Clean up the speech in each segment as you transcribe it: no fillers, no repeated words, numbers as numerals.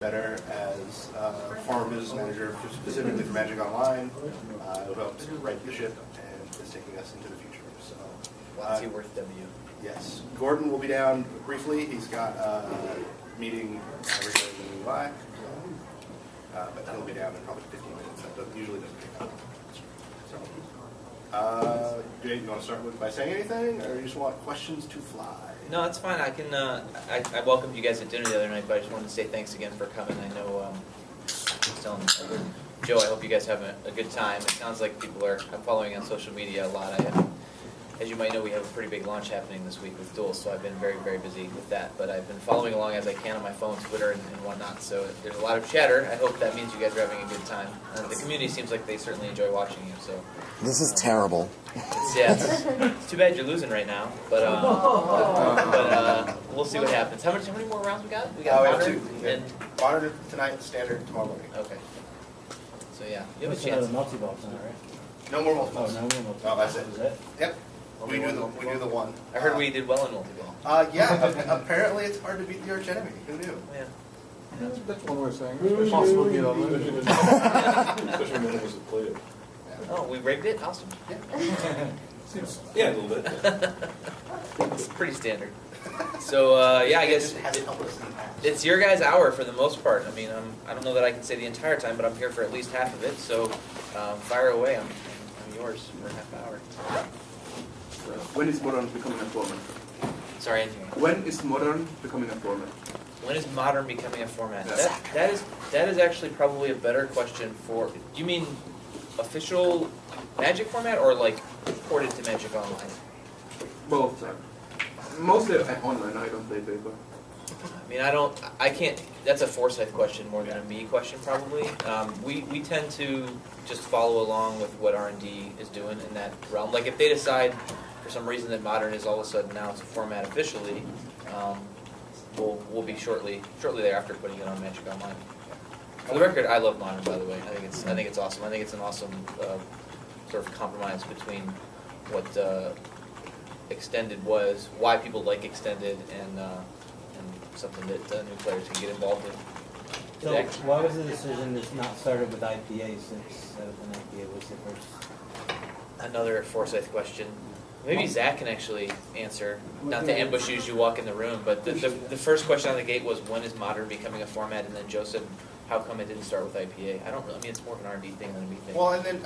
better as former business manager specifically for Magic Online, who helped right the ship and is taking us into the future. So, Watsy worth W. Yes. Gordon will be down briefly. He's got a meeting everything in July, but he'll be down in probably 15 minutes. That usually doesn't take that long. Do you want to start by saying anything, or you just want questions to fly? No, that's fine. I can. I welcomed you guys at dinner the other night, but I just wanted to say thanks again for coming. I know, I was telling Joe, I hope you guys have a good time. It sounds like people are. I'm following on social media a lot. As you might know, we have a pretty big launch happening this week with Duel, so I've been very, very busy with that. But I've been following along as I can on my phone, Twitter, and whatnot. So there's a lot of chatter. I hope that means you guys are having a good time. The community seems like they certainly enjoy watching you. So this is terrible. It's too bad you're losing right now. But we'll see what happens. How many more rounds we got? We got we Modern have 2. And Modern tonight, Standard tomorrow morning. Okay. So yeah, you have a Another chance. multi-ball tonight, right? No more multiples. Oh, no more multi-ball. Oh, that's it. Is it? Yep. We do the one. I heard we did well in multi-ball. Yeah, apparently it's hard to beat the arch enemy. Who knew? Yeah. That's one way of saying it. It's possible to get on it. Especially when it was played. Oh, we rigged it? Awesome. Yeah, a little bit. It's pretty standard. So, yeah, I guess it's your guys' hour for the most part. I mean, I don't know that I can say the entire time, but I'm here for at least half of it. So, fire away. I'm yours for half an hour. When is Modern becoming a format? Sorry, Anthony. When is Modern becoming a format? When is Modern becoming a format? That is actually probably a better question for. You mean official Magic format or like ported to Magic Online? Both. Mostly online. I don't play paper. I mean, I can't, that's a Forsyth question more than a me question probably. We tend to just follow along with what R&D is doing in that realm. Like if they decide for some reason that Modern is all of a sudden now it's a format officially, we'll be shortly thereafter putting it on Magic Online. For the record, I love Modern, by the way. I think it's awesome. I think it's an awesome sort of compromise between what Extended was, why people like Extended, and something that new players can get involved in. So why was the decision to not started with IPA since an IPA was the first? Another Forsyth question. Maybe Zach can actually answer, not to ambush you as you walk in the room, but the first question on the gate was, when is Modern becoming a format? And then Joe said, how come it didn't start with IPA? I don't really, I mean, it's more of an R&D thing than a me thing. Well, and then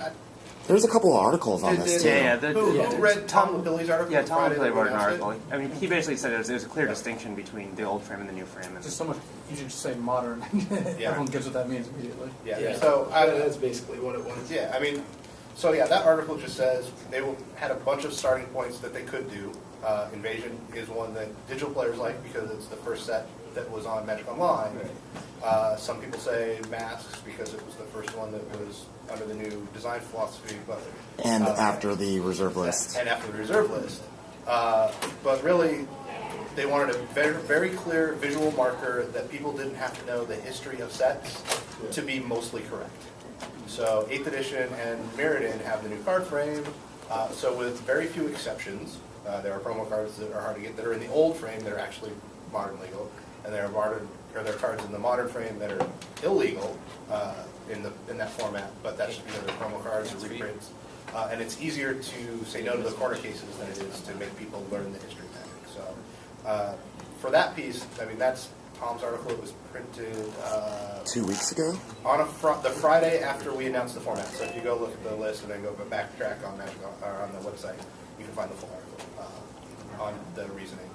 There's a couple of articles on this too. who read Tom LaPilly's article? Yeah, Tom Friday LaPilly wrote an announced it? article. I mean, he basically said there's a clear distinction between the old frame and the new frame. It's just so much easier to say modern. Everyone gets what that means immediately. Yeah. So That's basically what it was. yeah, I mean, so yeah, that article just says they had a bunch of starting points that they could do. Invasion is one that digital players like because it's the first set that was on Magic Online. Some people say Masks because it was the first one that was under the new design philosophy, but And after the reserve list. And after the reserve list. But really, they wanted a very, very clear visual marker that people didn't have to know the history of sets to be mostly correct. So 8th edition and Mirrodin have the new card frame. So with very few exceptions, there are promo cards that are hard to get that are in the old frame that are actually modern legal, and there are cards in the modern frame that are illegal in that format. But that's just because they're promo cards or reprints. And it's easier to say no to the corner cases than it is to make people learn the history of Magic. So for that piece, I mean, that's Tom's article. It was printed 2 weeks ago? on the Friday after we announced the format. So if you go look at the list and then go backtrack on Magic or on the website, you can find the full article on the reasoning.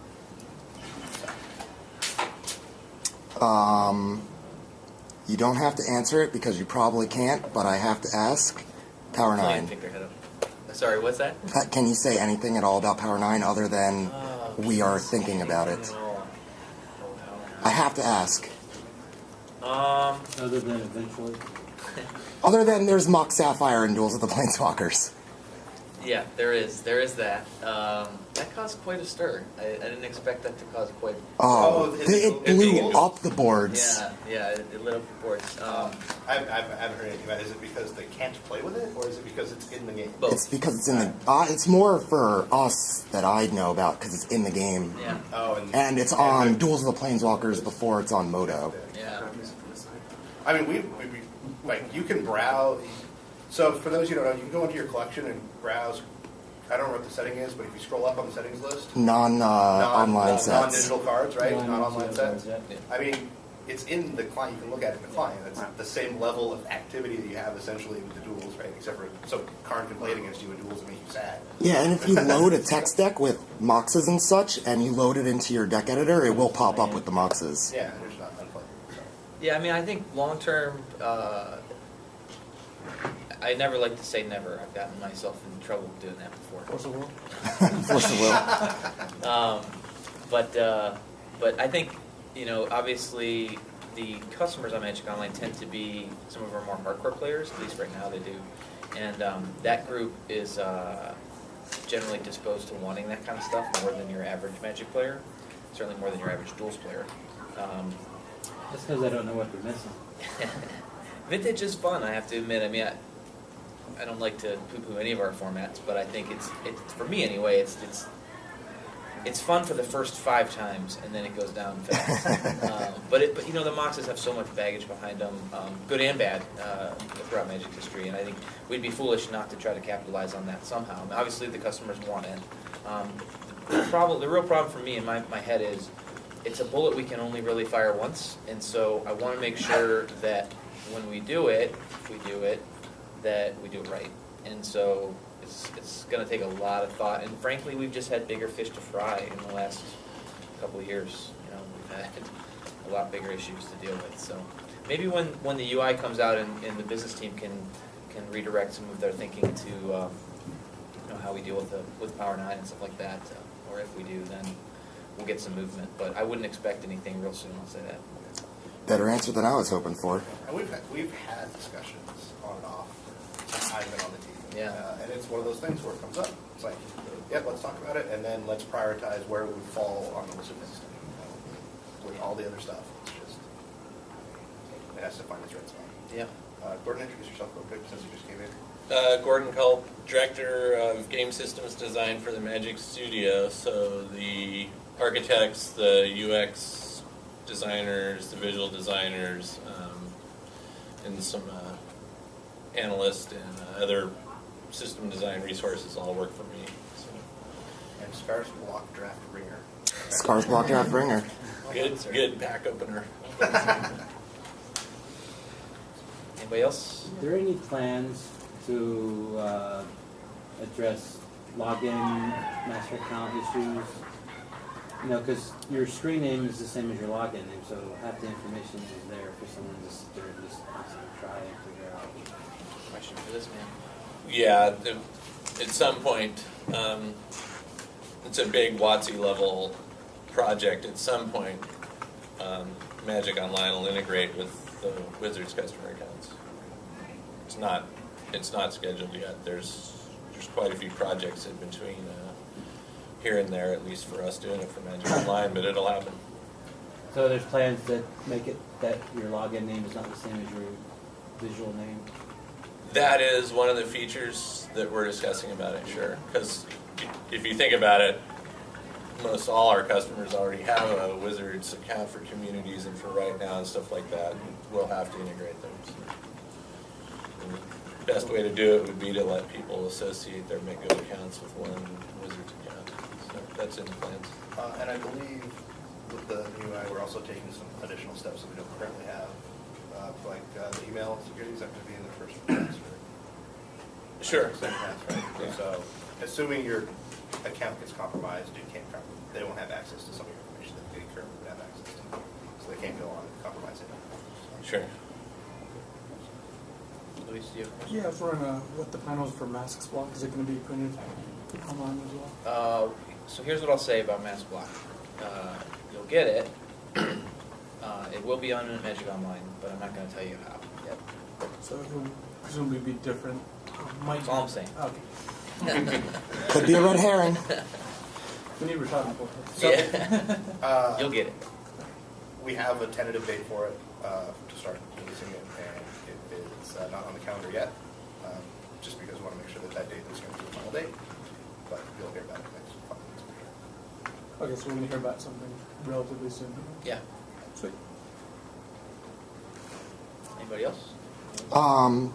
You don't have to answer it because you probably can't, but I have to ask. Power 9. Sorry, what's that? Can you say anything at all about Power 9 other than we are thinking about it? I have to ask. Other than eventually? Other than there's Mock Sapphire and Duels of the Planeswalkers. Yeah, there is that. That caused quite a stir. I didn't expect that to cause quite. It blew up the boards. Yeah, it lit up the boards. I haven't heard anything about it. Is it because they can't play with it, or is it because it's in the game? Both. It's because it's in the. It's more for us that I know about because it's in the game. Yeah. Oh, and it's on Duels of the Planeswalkers before it's on Moto. Yeah. I mean, like, you can browse. So for those you don't know, you can go into your collection and browse. I don't know what the setting is, but if you scroll up on the settings list, online sets. non-digital cards, right? Non-online Non-digital sets. cards, I mean, it's in the client. You can look at it in the client. It's the same level of activity that you have essentially with the duels, right? Except for Karn can play it against you in duels and make you sad. Yeah, and if you load a text deck with moxes and such, and you load it into your deck editor, it will pop up with the moxes. Yeah, there's not unplayable. So. Yeah, I mean, I think long term, I never like to say never. I've gotten myself in trouble doing that before. Force of will. Force of will. But I think, obviously the customers on Magic Online tend to be some of our more hardcore players, at least right now they do. And that group is generally disposed to wanting that kind of stuff more than your average Magic player, certainly more than your average Duels player. That's because I don't know what they're missing. Vintage is fun, I have to admit. I mean, I don't like to poo-poo any of our formats, but I think it's for me anyway, it's fun for the first 5 times, and then it goes down fast. But the Moxes have so much baggage behind them, good and bad, throughout Magic history, and I think we'd be foolish not to try to capitalize on that somehow. I mean, obviously, the customers want it. The real problem for me in my head is it's a bullet we can only really fire once, and so I want to make sure that when we do it, if we do it, that we do it right. And so it's going to take a lot of thought, and frankly, we've just had bigger fish to fry in the last couple of years. We've had a lot bigger issues to deal with. So maybe when the UI comes out and the business team can redirect some of their thinking to how we deal with Power 9 and stuff like that, or if we do, then we'll get some movement. But I wouldn't expect anything real soon. I'll say that. Better answer than I was hoping for. And we've had discussions on and off since I've been on the team. Yeah. And it's one of those things where it comes up. It's like, yep, let's talk about it, and then let's prioritize where we fall on the list list. With all the other stuff, it's just it has to find its right spot. Yeah. Gordon, introduce yourself real quick since you just came in. Gordon Culp, Director of Game Systems Design for the Magic Studio. So the architects, the UX designers, the visual designers, and some analysts and other system design resources all work for me. So. And Scars Block Draft Ringer. Scars Block Draft Ringer. Good pack opener. Anybody else? Are there any plans to address login, master account issues? Because your screen name is the same as your login name, so half the information is there for someone to sit there and just constantly try and figure out. Question for this man. Yeah, at some point, it's a big WotC level project. At some point, Magic Online will integrate with the Wizards customer accounts. It's not scheduled yet. There's quite a few projects in between here and there, at least for us doing it for Magic Online, but it'll happen. So there's plans that make it that your login name is not the same as your visual name? That is one of the features that we're discussing about it, sure. Because if you think about it, most all our customers already have a Wizards account for communities and for Right Now and stuff like that. We'll have to integrate them. So. The best way to do it would be to let people associate their Mego accounts with one Wizards account. So that's in the plans. And I believe with the UI, we're also taking some additional steps that we don't currently have. The email security is going to be in the first pass, right? Sure. Second pass, right? Yeah. So, assuming your account gets compromised, they won't have access to some of your information that they currently would have access to. So they can't go on and compromise it. Sure. Luis, do you have a question? Yeah, I was wondering what the plan was for Masks Block. Is it going to be printed online as well? So here's what I'll say about Mass Block. You'll get it. It will be on Magic Online, but I'm not going to tell you how yet. So it will presumably be different. That's all I'm saying. Okay. Could be a red herring. We need retardant for So, Yeah. You'll get it. We have a tentative date for it to start releasing it, and it's not on the calendar yet, just because we want to make sure that date is going to be the final date. But you'll hear about it next couple weeks for sure. Okay, so we're going to hear about something relatively soon. Yeah. Sweet. Anybody else?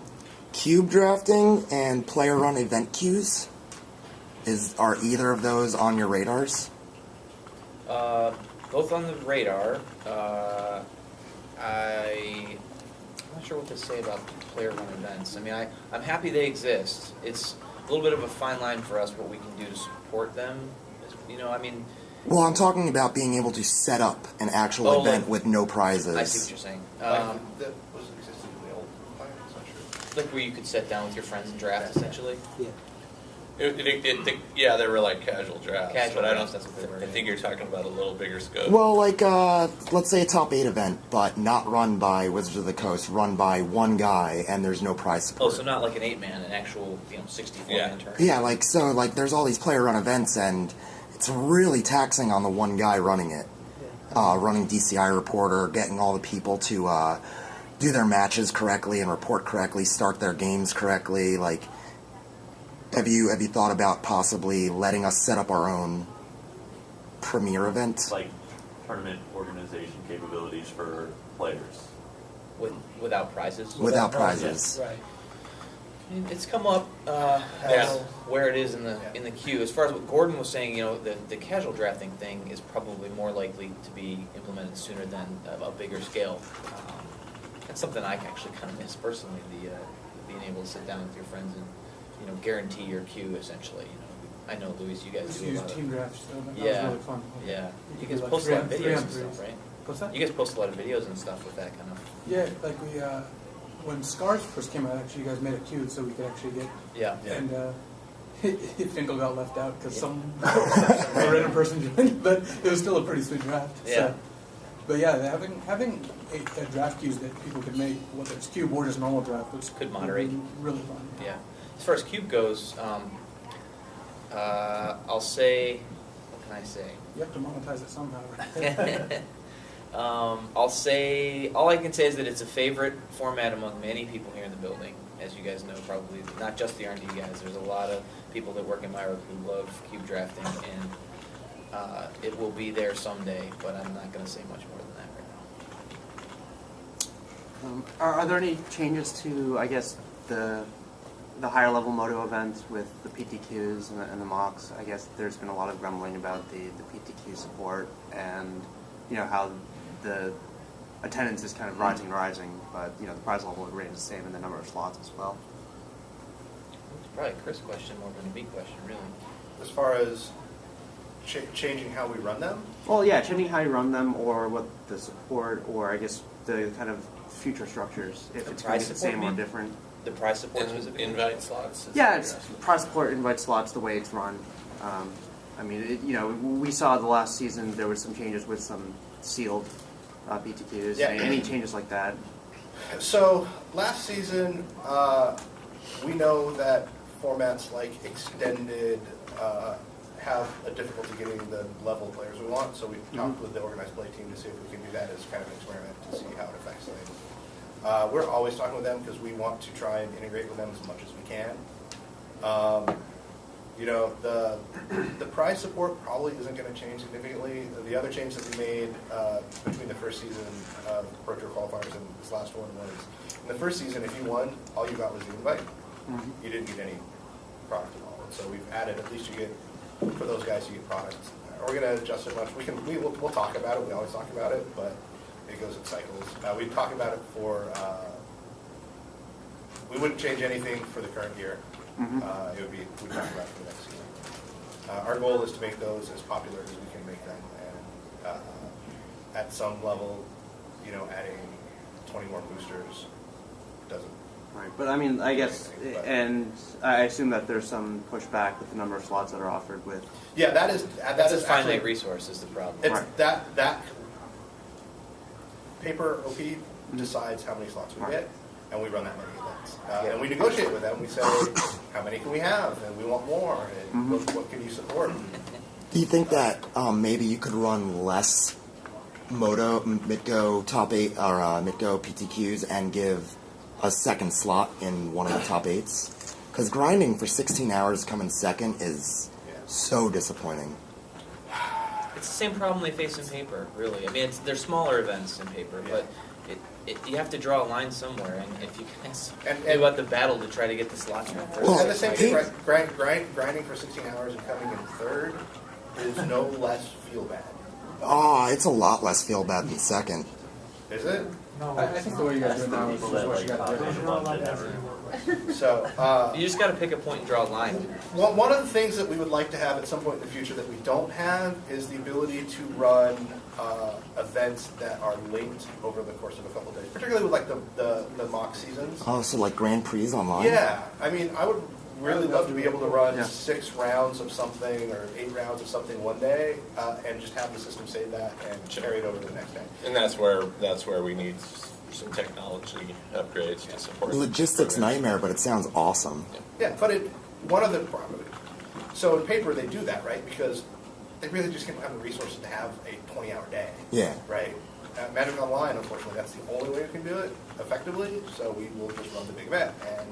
Cube drafting and player run event queues. Are either of those on your radars? Both on the radar. I'm not sure what to say about player run events. I mean, I'm happy they exist. It's a little bit of a fine line for us what we can do to support them. You know, I mean. Well, I'm talking about being able to set up an actual event with no prizes. I see what you're saying. That was existing in the old plan, it's not sure. Like where you could sit down with your friends and draft, essentially. Yeah. Yeah, they were like casual drafts. Casual but I drafts, don't. that's what they were, I think you're talking about a little bigger scope. Well, like, let's say a top 8 event, but not run by Wizards of the Coast, run by one guy, and there's no prize support. Oh, so not like an 8-man, an actual 64-man turn. Yeah, like, so, like, there's all these player run events, and it's really taxing on the one guy running it. Running DCI reporter, getting all the people to do their matches correctly and report correctly, start their games correctly. Like, have you thought about possibly letting us set up our own premier event? Like tournament organization capabilities for players. Without prizes? Without prizes. Right. I mean, it's come up as where it is in the queue. As far as what Gordon was saying, you know, the casual drafting thing is probably more likely to be implemented sooner than a bigger scale. That's something I actually kind of miss personally, the being able to sit down with your friends and, you know, guarantee your queue essentially. You know, I know, Luis, you guys Just do a use lot team of. drafts, so that Yeah. was really fun. Yeah. You could guys do, like, post a lot of 3 videos on and 3s. stuff, right? What's that? You guys post a lot of videos and stuff with that kind of. Yeah, like we, when Scars first came out, actually, you guys made a queue so we could actually get. Yeah. And Finkel got left out because some random person joined, but it was still a pretty sweet draft. Yeah. So. But yeah, having a draft queues that people could make, whether it's cube or just normal draft, was Could moderate. really fun. Yeah. As far as Cube goes, I'll say, what can I say? You have to monetize it somehow, right? I'll say, all I can say is that it's a favorite format among many people here in the building. As you guys know, probably not just the R&D guys. There's a lot of people that work in my work who love cube drafting, and it will be there someday. But I'm not going to say much more than that right now. Are there any changes to, I guess, the higher level moto events with the PTQs and the mocks? I guess there's been a lot of grumbling about the PTQ support and, you know, how the attendance is kind of rising, but, you know, the prize level remains the same and the number of slots as well. It's probably a Chris question more than a me question, really. As far as changing how we run them? Well, yeah, changing how you run them, or what the support, or I guess the kind of future structures, if The it's going to prize be the support, same you or mean? different. The prize support specifically? Invite slots. is Yeah, what it's you're asking. prize support, invite slots, the way it's run. I mean, you know, we saw the last season there was some changes with some sealed PTQs. Yeah. Any changes like that? So last season, we know that formats like extended have a difficulty getting the level of players we want. So we talked with the organized play team to see if we can do that as kind of an experiment to see how it affects things. We're always talking with them because we want to try and integrate with them as much as we can. You know, the prize support probably isn't going to change significantly. The other change that we made between the first season of Pro Tour qualifiers and this last one was, in the first season, if you won, all you got was the invite. You didn't get any product at all. And so we've added, at least you get, for those guys, you get product. Are we going to adjust it much? We'll talk about it. We always talk about it, but it goes in cycles. We talk about it for, we wouldn't change anything for the current year. It would be, we'd talk about it for the next season. Our goal is to make those as popular as we can make them, and at some level, you know, adding 20 more boosters doesn't. Right, but I mean, I guess, and I assume that there's some pushback with the number of slots that are offered with. Yeah, that is That's a actually, finite resource is the problem. it's Right. that paper OP decides how many slots we Right. get, and we run that many events. And we negotiate with them. We say, how many can we have? And we want more. And what can you support? Do you think that maybe you could run less Moto, Mitgo top 8 or Mitgo PTQs and give a second slot in one of the top 8s? Because grinding for 16 hours coming second is so disappointing. It's the same problem they face in paper, really. I mean, they're smaller events in paper, but you have to draw a line somewhere, and if you guys And- think about the battle to try to get the slots right first. And the same like- thing, right? Grinding for 16 hours and coming in third is no less feel bad. Oh, it's a lot less feel bad than second. Is it? I think the way you guys do it now is People that what like you got to top do. of the month and never. So, You just got to pick a point and draw a line. one of the things that we would like to have at some point in the future that we don't have is the ability to run events that are linked over the course of a couple days, particularly with like the mock seasons. Oh, so like Grand Prix online? Yeah, I mean, I would really love to be able to run Yeah. 6 rounds of something or 8 rounds of something one day, and just have the system save that and carry it over to the next day. And that's where we need some technology upgrades to support. Logistics nightmare, but it sounds awesome. Yeah, but one of the so in paper they do that, right? Because they really just don't have the resources to have a 20-hour day. Yeah. Right. Magic Online, unfortunately, that's the only way we can do it effectively. So we will just run the big event. And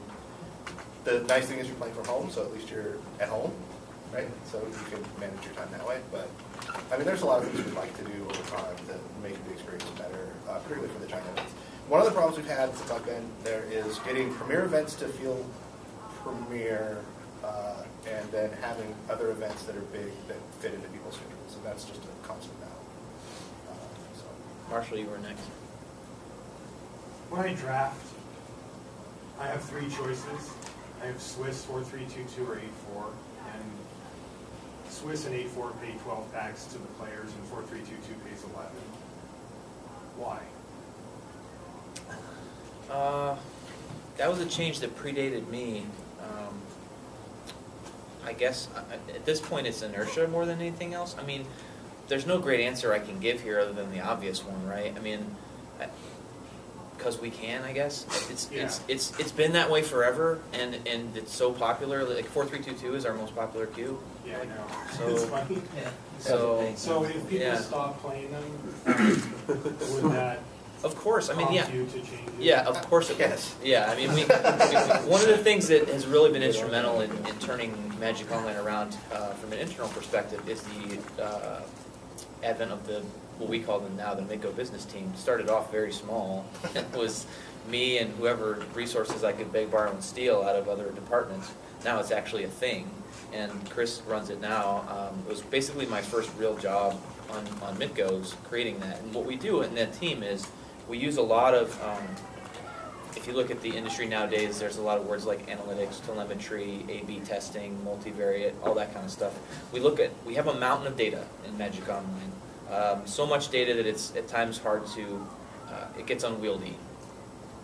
the nice thing is you're playing from home, so at least you're at home, right? So you can manage your time that way. But I mean, there's a lot of things we'd like to do over time to make the experience better, particularly for the China events. One of the problems we've had since I've been there is getting premier events to feel premier, and then having other events that are big that fit into people's schedules. And that's just a constant battle. So. Marshall, you were next. When I draft, I have 3 choices. I have Swiss 4322 or 84, and Swiss and 84 pay 12 packs to the players, and 4322 pays 11. Why? That was a change that predated me. I guess at this point it's inertia more than anything else. I mean, there's no great answer I can give here other than the obvious one, right? I mean, because we can, I guess. It's been that way forever, and it's so popular. Like 4322 is our most popular queue. Yeah, I know. So- It's funny. So if people Yeah. stop playing them, would that Of course, I mean, yeah. prompt you to change it? Yeah, of course it Yes. does. Yeah, I mean, one of the things that has really been instrumental in turning Magic Online around from an internal perspective is the advent of what we call them now, the Mako business team. Started off very small. It was me and whoever resources I could beg, borrow, and steal out of other departments. Now it's actually a thing, and Chris runs it now. It was basically my first real job on Mitgo's, creating that. And what we do in that team is we use a lot of, if you look at the industry nowadays, there's a lot of words like analytics, telemetry, A/B testing, multivariate, all that kind of stuff. We have a mountain of data in Magic Online. So much data that it's at times hard to, it gets unwieldy.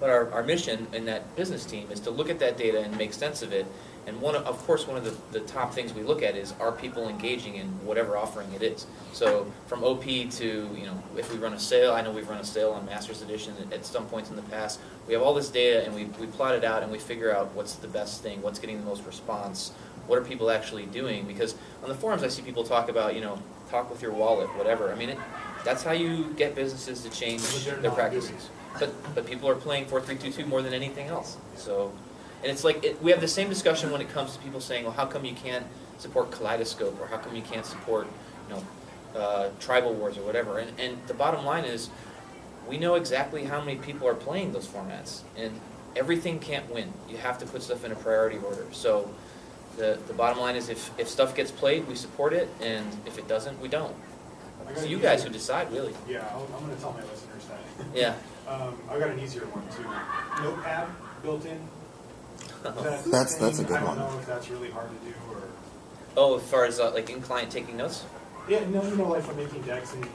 But our mission in that business team is to look at that data and make sense of it. And one of the top things we look at is, are people engaging in whatever offering it is? So from OP to, if we run a sale, I know we've run a sale on Masters Edition at some points in the past. We have all this data and we plot it out and we figure out what's the best thing, what's getting the most response, what are people actually doing? Because on the forums I see people talk about, talk with your wallet, whatever. I mean, that's how you get businesses to change But they're their not practices. But people are playing 4322 more than anything else. So. And it's like, we have the same discussion when it comes to people saying, well, how come you can't support Kaleidoscope, or how come you can't support, Tribal Wars or whatever. And the bottom line is, we know exactly how many people are playing those formats, and everything can't win. You have to put stuff in a priority order. So the bottom line is, if stuff gets played, we support it, and if it doesn't, we don't. It's you guys who decide, really. Yeah, I'm going to tell my listeners that. Yeah. I've got an easier one too. Notepad built in. That's a good I don't one. know if that's really hard to do, or Oh, as far as like in client taking notes? yeah, no, like for making decks and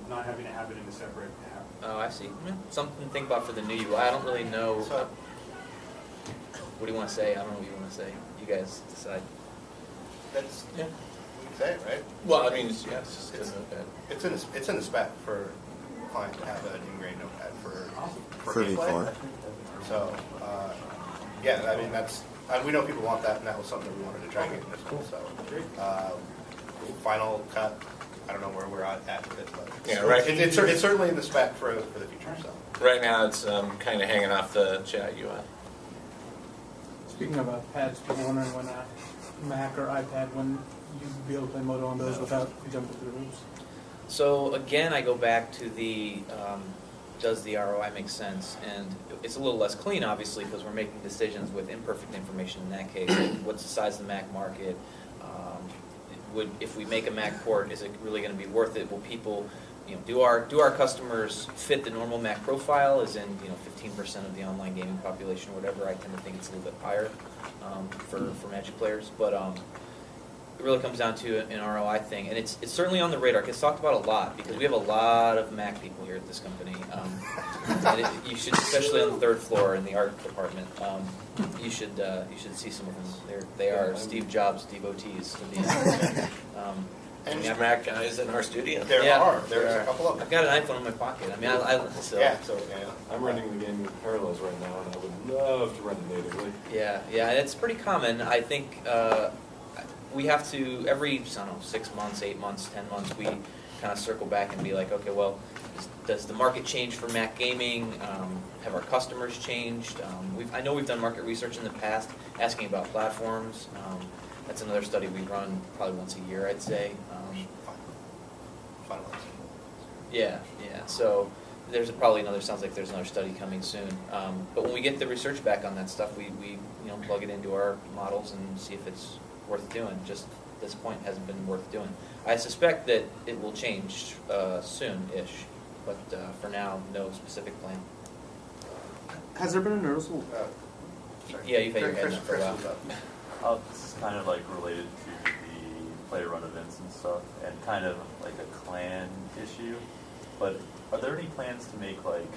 not having to have it in a separate app. Oh, I see. Something to think about for the new UI. I don't really know. So- What do you want to say? I don't know what you want to say. You guys decide. That's, Yeah. we can say it, right? Well, I mean, it's just good notepad. It's in the spec for client to have an ingrained notepad for For gameplay. V4. So, yeah, I mean, we know people want that, and that was something that we wanted to try and get in this one. So, final cut, I don't know where we're at with it, but Yeah, right. it's certainly in the spec for the future. So, Right now, it's kind of hanging off the chat UI. Speaking of pads, people wondering when Mac or iPad, when you'd be able to play Moto on those without jumping through the hoops. So again, I go back to the does the ROI make sense? And it's a little less clean, obviously, because we're making decisions with imperfect information in that case. Like, what's the size of the Mac market? If we make a Mac port, is it really going to be worth it? Will people, do our customers fit the normal Mac profile? As in, 15% of the online gaming population or whatever. I tend to think it's a little bit higher for Magic players, but it really comes down to an ROI thing, and it's certainly on the radar. It's talked about a lot because we have a lot of Mac people here at this company. And you should, especially on the third floor in the art department, you should see some of them. They are Steve Jobs devotees. And there's Mac guys in our studio. There's a couple of them. I've got an iPhone in my pocket. I mean, I'm running the game with Parallels right now, and I would love to run it natively. Yeah, and it's pretty common. I think we have to, every, 6 months, 8 months, 10 months, we kind of circle back and be like, okay, well, does the market change for Mac gaming? Have our customers changed? I know we've done market research in the past, asking about platforms. That's another study we run probably once a year, I'd say. Yeah. So there's sounds like there's another study coming soon. But when we get the research back on that stuff, we plug it into our models and see if it's worth doing. Just at this point, hasn't been worth doing. I suspect that it will change soon-ish, but for now, no specific plan. Has there been a noticeable? Yeah, you've had your head in it for a while. This is kind of like related to the player-run events and stuff, and kind of like a clan issue. But are there any plans to make like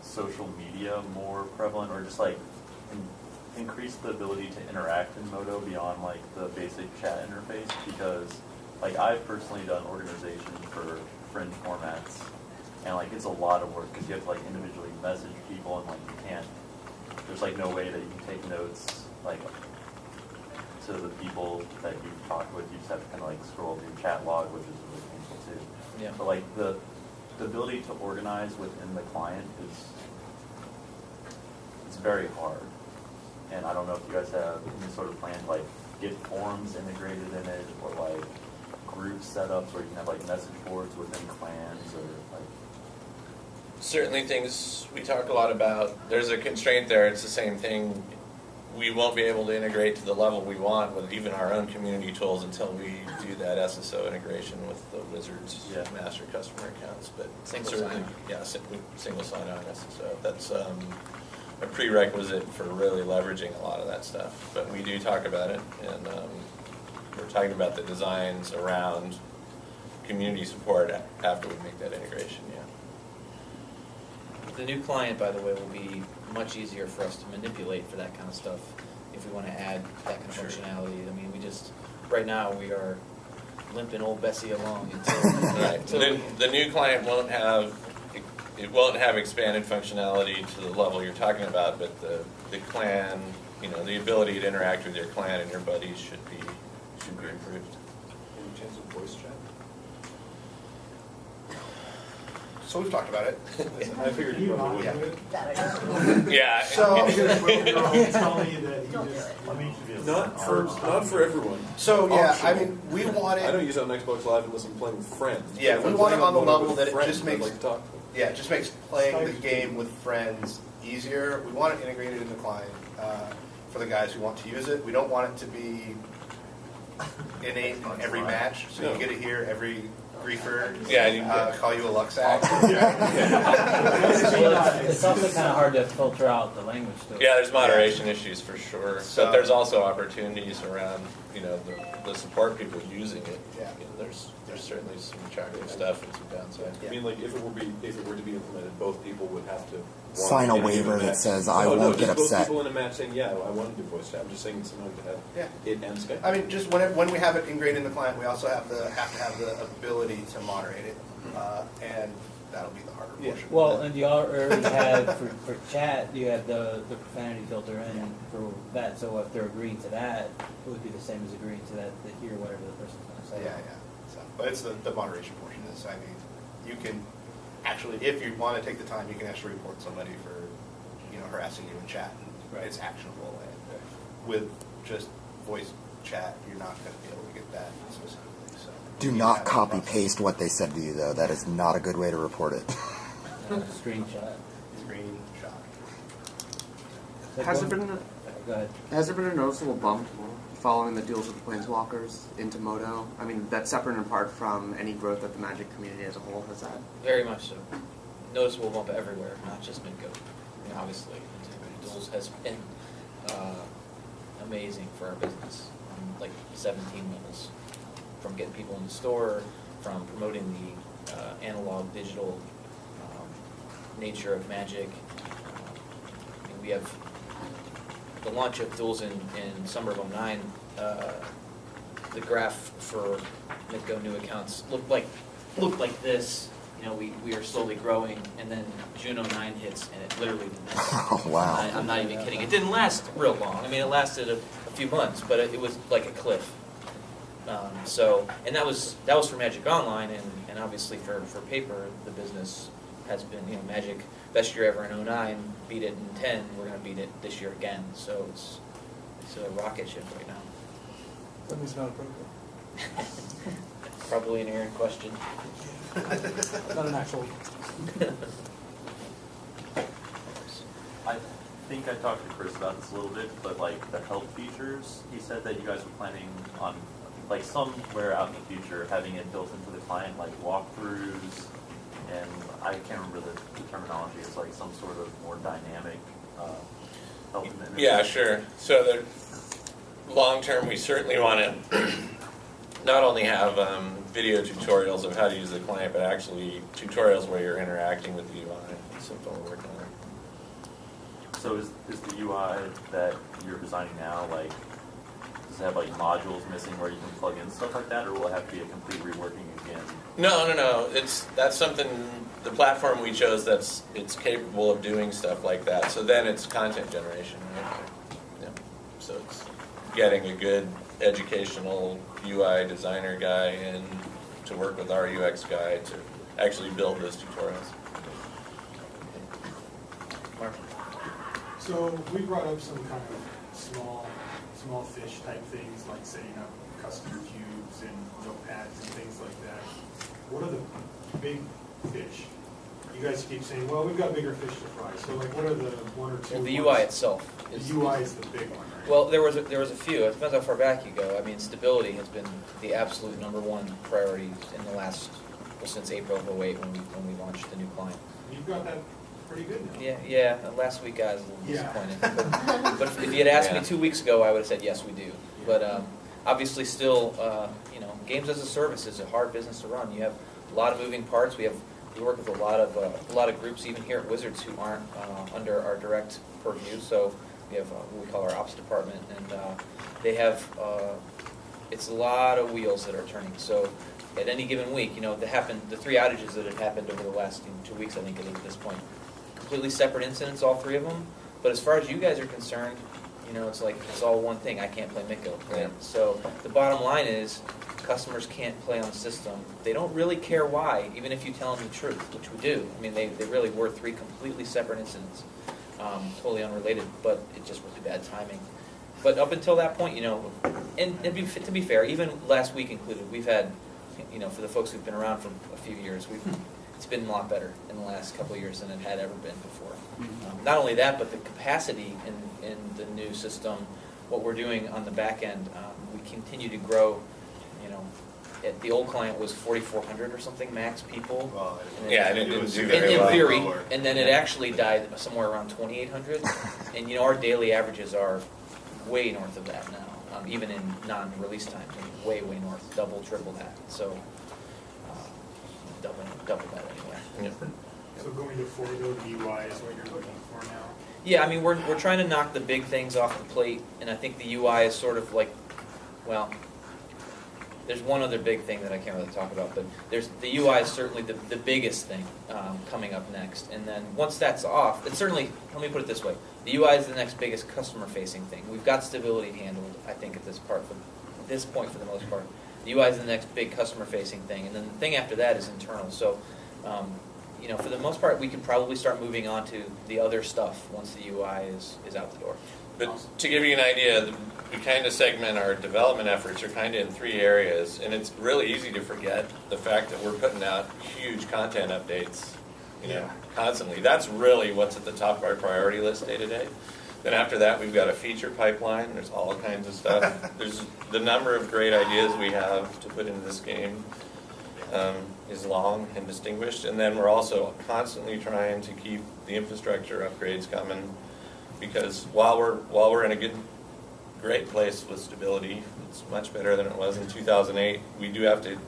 social media more prevalent, or just like increase the ability to interact in Moto beyond like the basic chat interface? Because like I've personally done organization for fringe formats, and like it's a lot of work because you have to like individually message people, and like you can't. There's like no way that you can take notes like to the people that you've talked with. You just have to kind of like scroll through chat log, which is really painful too. Yeah. But like the ability to organize within the client it's very hard. And I don't know if you guys have any sort of plan to like get forums integrated in it, or like group setups where you can have like message boards within clans, or like. Certainly things we talk a lot about. There's a constraint there. It's the same thing. We won't be able to integrate to the level we want with even our own community tools until we do that SSO integration with the Wizards master customer accounts. But Single certainly, sign-on. yeah, single sign-on SSO. That's a prerequisite for really leveraging a lot of that stuff. But we do talk about it, and we're talking about the designs around community support after we make that integration. Yeah. The new client, by the way, will be much easier for us to manipulate for that kind of stuff if we want to add that kind of functionality. I mean, right now we are limping old Bessie along until The new client won't have expanded functionality to the level you're talking about, but the clan, the ability to interact with your clan and your buddies should be improved. Any chance of voice chat? So we've talked about it. I figured you probably Yeah. would. Yeah. So, Tell me that he just. Not for everyone. so yeah, I Optional. mean, we want I don't it. use it on Xbox Live unless I'm playing with friends. Yeah, If we I'm want it playing on the Moto level with that it friends, just makes- I'd like to talk to them. Yeah, it just makes playing the game with friends easier. We want it integrated in the client for the guys who want to use it. We don't want it to be innate in every match, so you get to hear every griefer call you a Luxac. It's also kind of hard to filter out the language too. Yeah, there's moderation issues for sure, So- but there's also opportunities around, the support people using it. Yeah. There's certainly some attractive stuff and some downside. I mean, like if it were to be implemented, both people would have to Sign a want to waiver in a that match. says, "I No, won't get just both upset." people in a match saying, "Yeah, I want to do voice chat." I'm just saying someone to have it and Skype. I mean, just when we have it ingrained in the client, we also have to have the ability to moderate it, and that'll be the harder portion. Well, and you already have for chat, you have the profanity filter in for that. So if they're agreeing to that, it would be the same as agreeing to that to hear whatever the person's going to say. Yeah. So, but it's the moderation portion. I mean, you can actually, if you want to take the time, you can actually report somebody for harassing you in chat. Right. It's actionable. And with just voice chat, you're not going to be able to get that specifically. So Do you not have copy a process. paste what they said to you, though. That is not a good way to report it. Screenshot. Screenshot. Has there been Go ahead. has there been a noticeable bump following the Duels with the Planeswalkers into Moto? I mean, that's separate and apart from any growth that the Magic community as a whole has had. Very much so. Noticeable bump everywhere, not just Midco. I mean, obviously, Duels has been amazing for our business on like 17 levels. From getting people in the store, from promoting the analog digital nature of Magic. And we have the launch of Duels in summer of '09. The graph for Midco new accounts looked like this. You know, we are slowly growing, and then June '09 hits, and it literally didn't last. Oh, wow. I'm not even kidding. It didn't last real long. I mean, it lasted a few months, but it was like a cliff. And that was for Magic Online, and obviously for paper, the business has been, you know, Magic best year ever in '09, beat it in '10. We're going to beat it this year again. So it's a rocket ship right now. That means not appropriate. Probably an Aaron question. Not an actual. I think I talked to Chris about this a little bit, but like the help features, he said that you guys were planning on, like somewhere out in the future, having it built into the client, like walkthroughs, and I can't remember the terminology. It's like some sort of more dynamic help. Yeah, sure. So long term, we certainly want to not only have video tutorials of how to use the client, but actually tutorials where you're interacting with the UI. That's something we're working on. So is the UI that you're designing now, like, does it have like modules missing where you can plug in stuff like that, or will it have to be a complete reworking again? No. That's something, the platform we chose, it's capable of doing stuff like that. So then it's content generation, right? Yeah. So it's getting a good educational UI designer guy in to work with our UX guy to actually build those tutorials. Mark? So we brought up some kind of small fish type things like setting up custom cubes and notepads and things like that. What are the big fish? You guys keep saying, well, we've got bigger fish to fry. So like, what are the one or two? Well, the ones? UI itself. The UI is the big one, right? Well, there was a few. It depends how far back you go. I mean, stability has been the absolute #1 priority in the last, since April of '08 when we launched the new client. You've got that pretty good now. Yeah. Last week I was a little disappointed. But if you had asked me 2 weeks ago, I would have said yes, we do. But obviously, still, games as a service is a hard business to run. You have a lot of moving parts. We work with a lot of groups, even here at Wizards, who aren't under our direct purview. So we have what we call our ops department, and they have it's a lot of wheels that are turning. So at any given week, the 3 outages that have happened over the last 2 weeks, I think, at this point, completely separate incidents, all 3 of them. But as far as you guys are concerned, it's like it's all one thing. I can't play Midco, right? Yeah. So the bottom line is, customers can't play on the system. They don't really care why, even if you tell them the truth, which we do. I mean, they really were 3 completely separate incidents, totally unrelated, but it just was bad timing. But up until that point, and to be fair, even last week included, we've had, for the folks who've been around for a few years, it's been a lot better in the last couple of years than it had ever been before. Not only that, but the capacity in the new system, what we're doing on the back end, we continue to grow. The old client was 4,400 or something max people. Well, And Yeah, then- and it didn't do in very well. theory, lower. and then it actually died somewhere around 2,800. And our daily averages are way north of that now, even in non-release times, way north, double, triple that. So double that anyway. So going to 4 though, the UI is what you're looking for now. Yeah, I mean we're trying to knock the big things off the plate, and I think the UI is sort of like, well, there's one other big thing that I can't really talk about, but the UI is certainly the biggest thing coming up next. And then once that's off, it's certainly, let me put it this way, the UI is the next biggest customer-facing thing. We've got stability handled, I think, at this point for the most part. The UI is the next big customer-facing thing, and then the thing after that is internal. So, for the most part, we can probably start moving on to the other stuff once the UI is out the door. But to give you an idea, we kind of segment our development efforts are kind of in 3 areas, and it's really easy to forget the fact that we're putting out huge content updates you know, Yeah. constantly. That's really what's at the top of our priority list day to day. Then after that, we've got a feature pipeline. There's all kinds of stuff. There's the number of great ideas we have to put into this game is long and distinguished. And then we're also constantly trying to keep the infrastructure upgrades coming, because while we're in a great place with stability, it's much better than it was in 2008. We do have to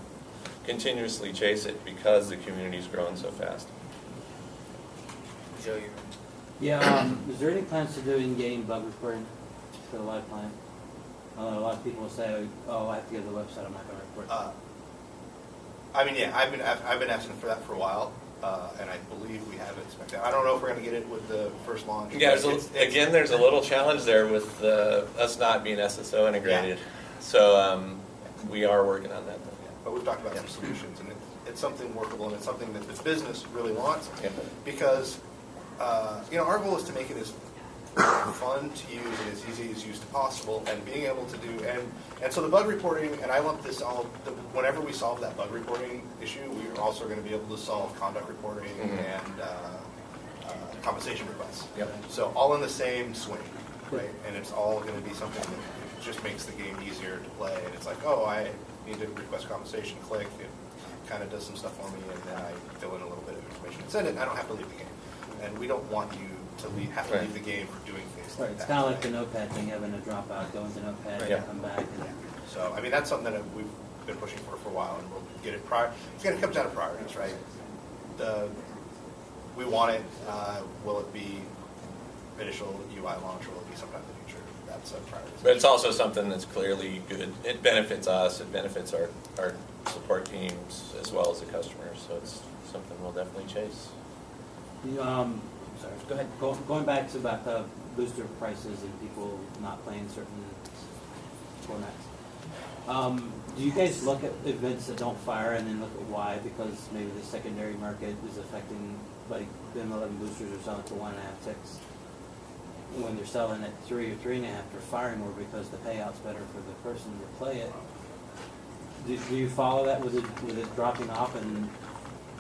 continuously chase it because the community's growing so fast. Joe, you. Yeah, is there any plans to do in-game bug reporting for the live client? A lot of people say, oh, I have to go to the website, I'm not going to report. I mean, yeah, I've been asking for that for a while, and I believe we have it spec'd out. I don't know if we're going to get it with the first launch. Yeah, there's a little challenge there with us not being SSO integrated. Yeah. So we are working on that. But we've talked about some solutions, and it's something workable, and it's something that the business really wants, Yeah. because our goal is to make it as fun to use and as easy as used as possible, and being able to do and so the bug reporting, and I lump this all. Whenever we solve that bug reporting issue, we are also going to be able to solve conduct reporting and compensation requests. Yep. So all in the same swing, right? And it's all going to be something that just makes the game easier to play. And it's like, oh, I need to request compensation. Click. It kind of does some stuff for me, and then I fill in a little bit of information and send it. I don't have to leave the game. And we don't want you to have to leave the game for doing things Right, like it's that. kind of like the notepad thing, having a dropout, go into notepad, Yeah. and come back. And So, I mean, that's something that we've been pushing for a while, and we'll get it prior. It's going to come down to priorities, right? We want it. Will it be initial UI launch, or will it be sometime in the future? That's a priority. But it's also something that's clearly good. It benefits us. It benefits our support teams as well as the customers. So it's something we'll definitely chase. Sorry, go ahead. Going back to about the booster prices and people not playing certain formats. Do you guys look at events that don't fire and then look at why? Because maybe the secondary market is affecting, like the M11 boosters are selling for 1.5 ticks. When they're selling at 3 or 3.5, they're firing more because the payout's better for the person to play it. Do you follow that with it dropping off and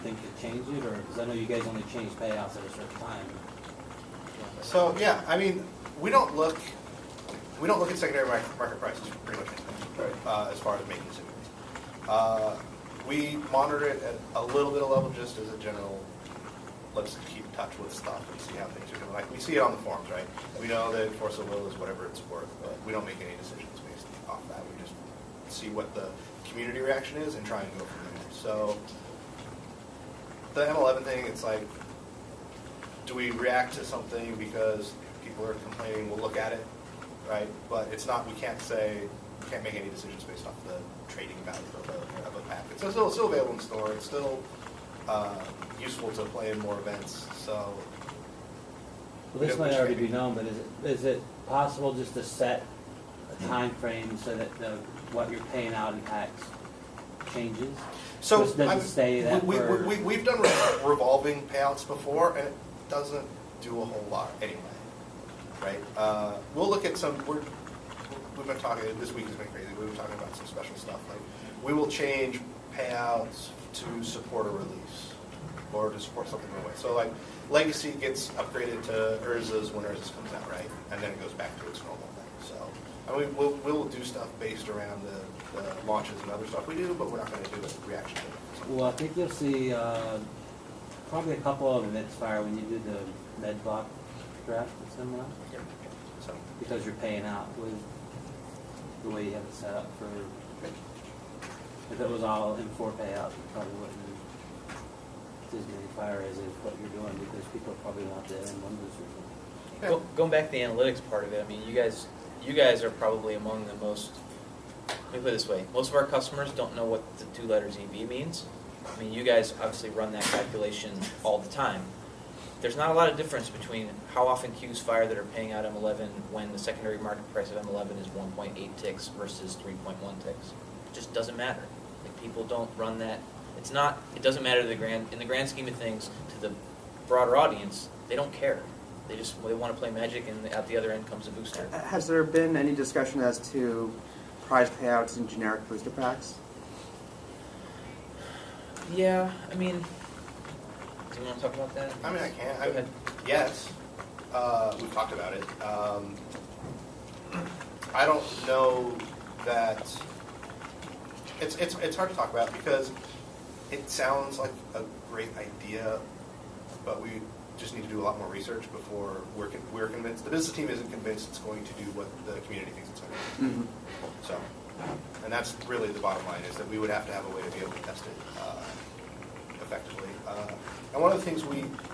think to change it, or because I know you guys only change payouts at a certain time? So yeah, I mean, we don't look at secondary market prices pretty much as far as making decisions. We monitor it at a little bit of level, just as a general. Let's keep in touch with stuff and see how things are doing. Like we see it on the forums, right? We know that force of will is whatever it's worth, but we don't make any decisions based off that. We just see what the community reaction is and try and go from there. So the M11 thing, it's like, do we react to something because people are complaining? We'll look at it, right? But it's not. We can't make any decisions based off the trading value of a pack. It's still available in store. It's still useful to play in more events. So well, this might already be known, but is it possible just to set a time frame so that what you're paying out in packs changes? So it doesn't stay that we've done revolving payouts before, and it doesn't do a whole lot anyway, right? We'll look at some. We've been talking. This week has been crazy. We've been talking about some special stuff. Like we will change payouts to support a release or to support something away. So like Legacy gets upgraded to Urza's when Urza's comes out, right? And then it goes back to its normal thing. So I mean, we'll do stuff based around the launches and other stuff we do, but we're not going to do a reaction to it. Well, I think you'll see probably a couple of events fire when you do the med block draft with someone else. Yep. So Because you're paying out with the way you have it set up for. If it was all M4 payout, you probably wouldn't as many fire as is what you're doing, because people probably want the M1 boosters. Going back to the analytics part of it, I mean, you guys are probably among the most. Let me put it this way: most of our customers don't know what the 2 letters EV means. I mean, you guys obviously run that calculation all the time. There's not a lot of difference between how often queues fire that are paying out M11 when the secondary market price of M11 is 1.8 ticks versus 3.1 ticks. It just doesn't matter. Like, people don't run that. It's not. It doesn't matter in the grand scheme of things to the broader audience. They don't care. They want to play Magic, and at the other end comes a booster. Has there been any discussion as to prize payouts in generic booster packs? Yeah, I mean, Do you want to talk about that? I mean, I can. Go ahead. Yes, we've talked about it. I don't know that it's hard to talk about because it sounds like a great idea, but we just need to do a lot more research before we're convinced. The business team isn't convinced it's going to do what the community thinks it's going to do. Mm-hmm. So, and that's really the bottom line, is that we would have to have a way to be able to test it effectively. And one of the things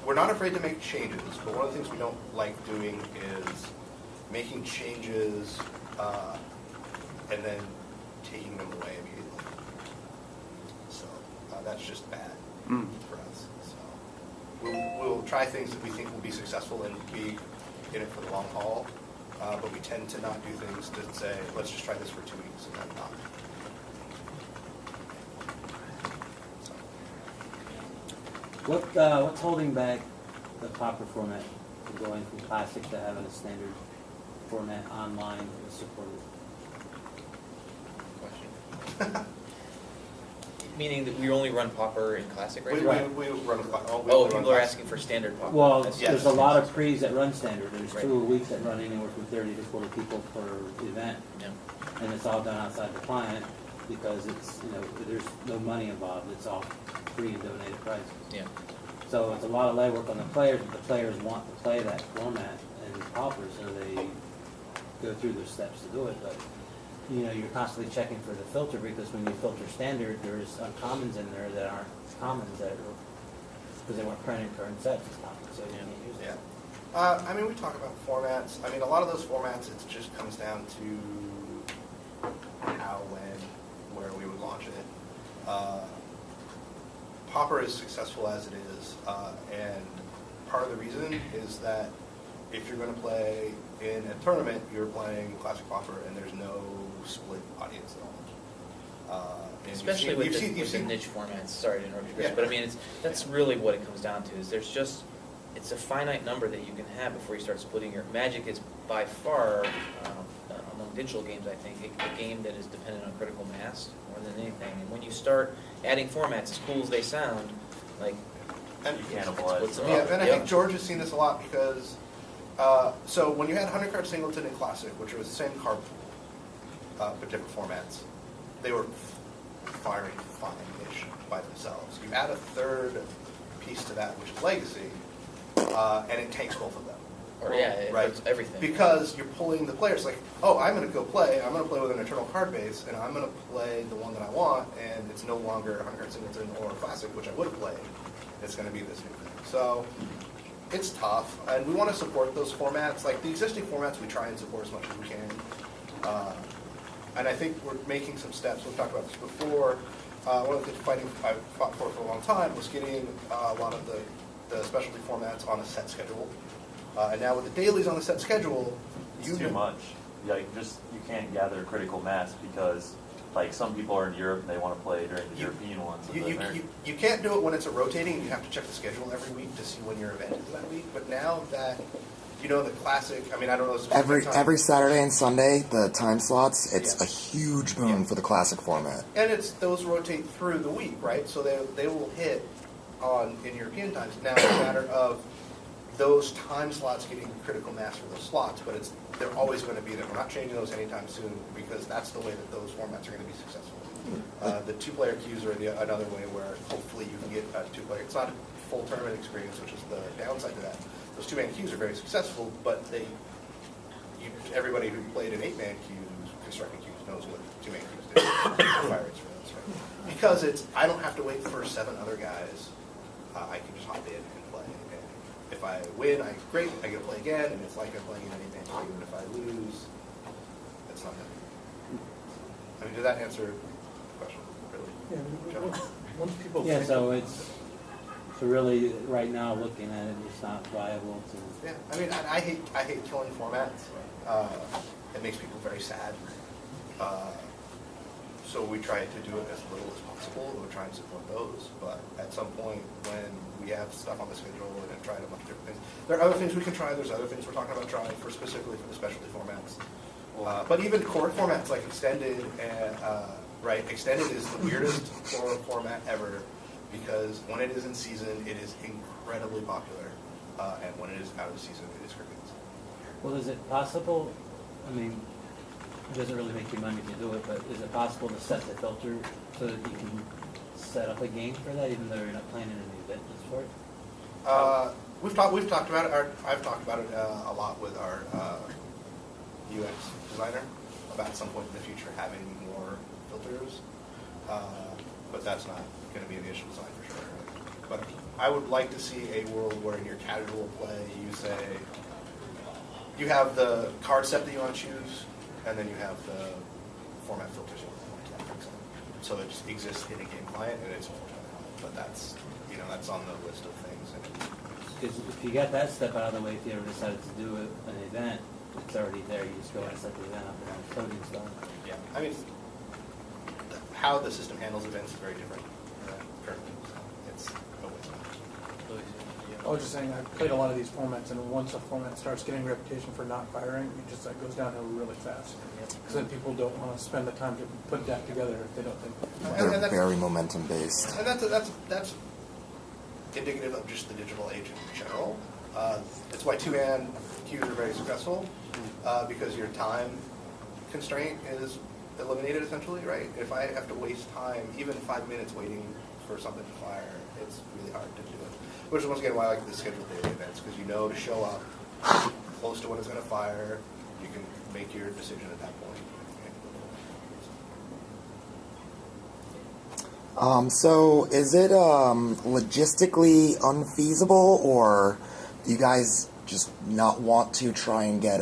we're not afraid to make changes, but one of the things we don't like doing is making changes and then taking them away immediately. So that's just bad for us. So we'll try things that we think will be successful and be in it for the long haul, but we tend to not do things to say, let's just try this for 2 weeks and then not. What's holding back the Popper format from going from classic to having a standard format online that is supported? Question. Meaning that we only run Popper in Classic right now? We run People are asking for standard Popper. Well, That's- there's a lot of pre's that run standard. There's Right. 2 a week that run anywhere from 30 to 40 people per event. Yeah. And it's all done outside the client because it's, there's no money involved. It's all free and donated prices. Yeah. So it's a lot of legwork on the players, but the players want to play that format in Popper, so they go through those steps to do it. But you're constantly checking for the filter, because when you filter standard, there's uncommons in there that aren't commons because they weren't printed current sets as commons, so you can't use them. Yeah. I mean, we talk about formats. I mean, a lot of those formats, it just comes down to how, when, where we would launch it. Popper is successful as it is, and part of the reason is that if you're going to play in a tournament, you're playing Classic Popper, and there's no split audience at all. And Especially with the niche formats. Sorry to interrupt you, Chris, Yeah. but I mean, that's really what it comes down to. Is it's a finite number that you can have before you start splitting your Magic is by far among digital games, I think, a game that is dependent on critical mass more than anything. And when you start adding formats, as cool as they sound, like and You cannibalize. splits them Yeah, up. and I Yep. think George has seen this a lot because, so when you had 100 card singleton in Classic, which was the same card pool, but different formats, they were firing fine-ish by themselves. You add a third piece to that, which is Legacy, and it takes both of them. Or it Right. hurts everything. Because you're pulling the players like, oh, I'm going to go play. I'm going to play with an eternal card base, and I'm going to play the one that I want, and it's no longer 100 card singleton or Classic, which I would have played. It's going to be this new thing. So it's tough, and we want to support those formats. Like the existing formats, we try and support as much as we can. And I think we're making some steps. We've talked about this before. One of the things I fought for a long time was getting a lot of the specialty formats on a set schedule. And now with the dailies on a set schedule, It's too much. Like, you can't gather critical mass because, like, some people are in Europe and they want to play during the European ones. And You can't do it when it's a rotating. You have to check the schedule every week to see when your event is that week. But now that the Classic, I mean, I don't know. Every Saturday and Sunday, the time slots, it's Yeah. a huge boon for the Classic format. And those rotate through the week, right? So they will hit in European times. Now it's a matter of those time slots getting critical mass for those slots, but they're always going to be there. We're not changing those anytime soon because that's the way that those formats are going to be successful. The two-player queues are another way where hopefully you can get a two-player. It's not a full tournament experience, which is the downside to that. Those two-man queues are very successful, but everybody who played an eight-man queues, constructed queues, knows what two-man queues do. Fire rates for those, right? Because I don't have to wait for 7 other guys. I can just hop in and play. And if I win, great. I get to play again, and it's like I'm playing an eight-man queue. And if I lose, it's not that. I mean, did that answer the question? Really? Yeah, once people Yeah, think so so really, right now, looking at it, it's not viable to. Yeah, I mean, I hate killing formats. It makes people very sad. So we try to do it as little as possible. We'll try and support those. But at some point, when we have stuff on the schedule and try a bunch of different things, there are other things we can try. There's other things we're talking about trying specifically for the specialty formats. But even core formats like Extended, Extended is the weirdest format ever because when it is in season, it is incredibly popular, and when it is out of season, it is crickets. Well, is it possible, I mean, it doesn't really make you money if you do it, but is it possible to set the filter so that you can set up a game for that, even though you're not planning any event for it? We've talked about it. I've talked about it a lot with our UX designer about at some point in the future having more filters, but that's not going to be an initial design for sure. But I would like to see a world where in your casual play you say you have the card set that you want to choose, and then you have the format filters you want to use. So it just exists in a game client, and it's but that's that's on the list of things. Because if you get that step out of the way, if you ever decided to do an event, it's already there. You just go and set the event up and the coding's done. Yeah, I mean, how the system handles events is very different currently. So it's always. I was just saying, I've played a lot of these formats, and once a format starts getting a reputation for not firing, it just goes downhill really fast. Because then people don't want to spend the time to put that together if they don't think. They're very momentum based. And that's indicative of just the digital age in general. It's why two-man queues are very successful, because your time constraint is eliminated essentially, right? If I have to waste time, even 5 minutes waiting for something to fire, it's really hard to do it. Which is once again why I like the scheduled daily events, because you know to show up close to when it's going to fire, you can make your decision at that point. So is it logistically unfeasible, or do you guys just not want to try and get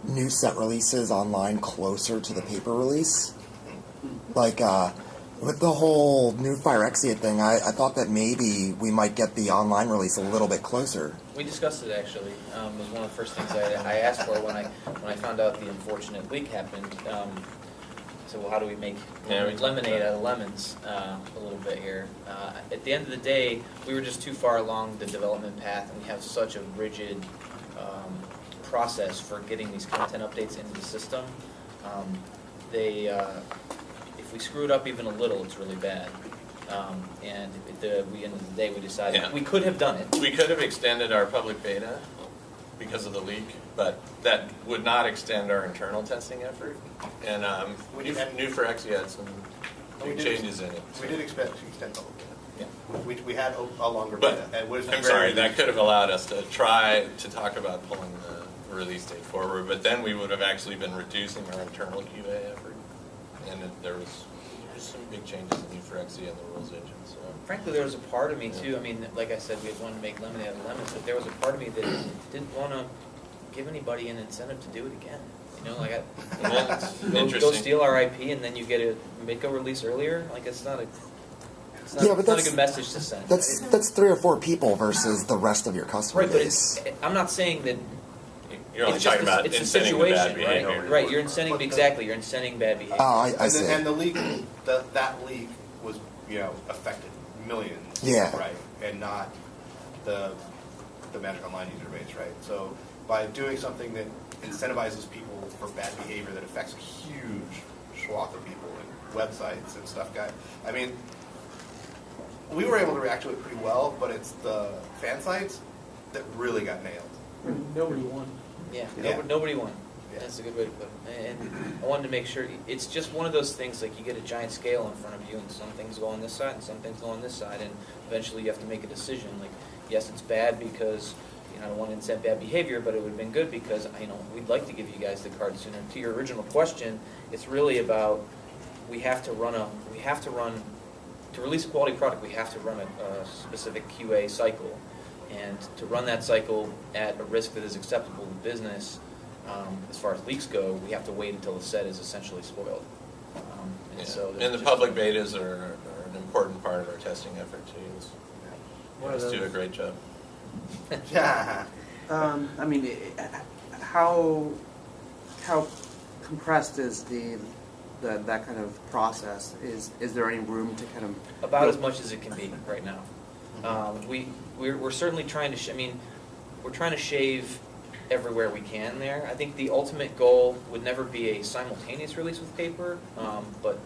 new set releases online closer to the paper release? Like with the whole new Phyrexia thing, I thought that maybe we might get the online release a little bit closer. We discussed it actually. It was one of the first things I asked for when I found out the unfortunate leak happened. I said, well, how do we make lemonade out of lemons a little bit here? At the end of the day, we were just too far along the development path, and we have such a rigid process for getting these content updates into the system. If we screw it up even a little, it's really bad. And at the end of the day, we decided we could have done it. We could have extended our public beta because of the leak, but that would not extend our internal testing effort. And New Phyrexia had some big changes in it. We did expect to extend public beta. Yeah. We had a longer but beta. I'm sorry, that could have allowed us to try to talk about pulling the release date forward, but then we would have actually been reducing our internal QA effort. And there was some big changes in New Phyrexia and the rules engine. So. Frankly, there was a part of me too. I mean, like I said, we had wanted to make lemonade out of lemons, but there was a part of me that didn't want to give anybody an incentive to do it again. You know, like go steal our IP and then you get a make a release earlier. Like it's not a good message to send. That's 3 or 4 people versus the rest of your customer base. But I'm not saying that. You're only talking about incenting the bad behavior. Right, you're incenting you're incenting bad behavior. I see. And the leak, that leak was affected millions. Yeah. Right, and not the Magic Online user base, right? So by doing something that incentivizes people for bad behavior that affects a huge swath of people and websites and stuff, I mean, we were able to react to it pretty well, but it's the fan sites that really got nailed. Nobody won. Yeah, nobody won. Yeah. That's a good way to put it. And I wanted to make sure, it's just one of those things, like you get a giant scale in front of you and some things go on this side and some things go on this side, and eventually you have to make a decision. Like, yes, it's bad because I don't want to incent bad behavior, but it would have been good because we'd like to give you guys the card sooner. To your original question, it's really about to release a quality product, we have to run a specific QA cycle. And to run that cycle at a risk that is acceptable to business, as far as leaks go, we have to wait until the set is essentially spoiled. And the public betas are an important part of our testing effort too. Let's do a great job. Yeah. I mean, how compressed is that kind of process? Is there any room to kind of about as much as it can be right now? We're certainly trying to. We're trying to shave everywhere we can there. I think the ultimate goal would never be a simultaneous release with paper, but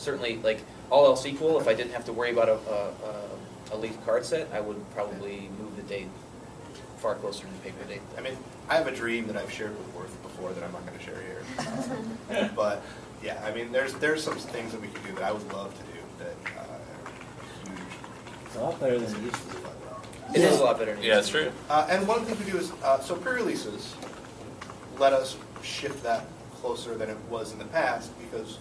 certainly, like, all else equal, if I didn't have to worry about a leaked card set, I would probably move the date far closer to the paper date. I mean, I have a dream that I've shared with Worth before that I'm not going to share here. But yeah, I mean, there's some things that we could do that I would love to do that are huge. It's a lot better than it used to be. It is a lot better than Yeah, it's true. And one thing we do is, so pre-releases let us shift that closer than it was in the past because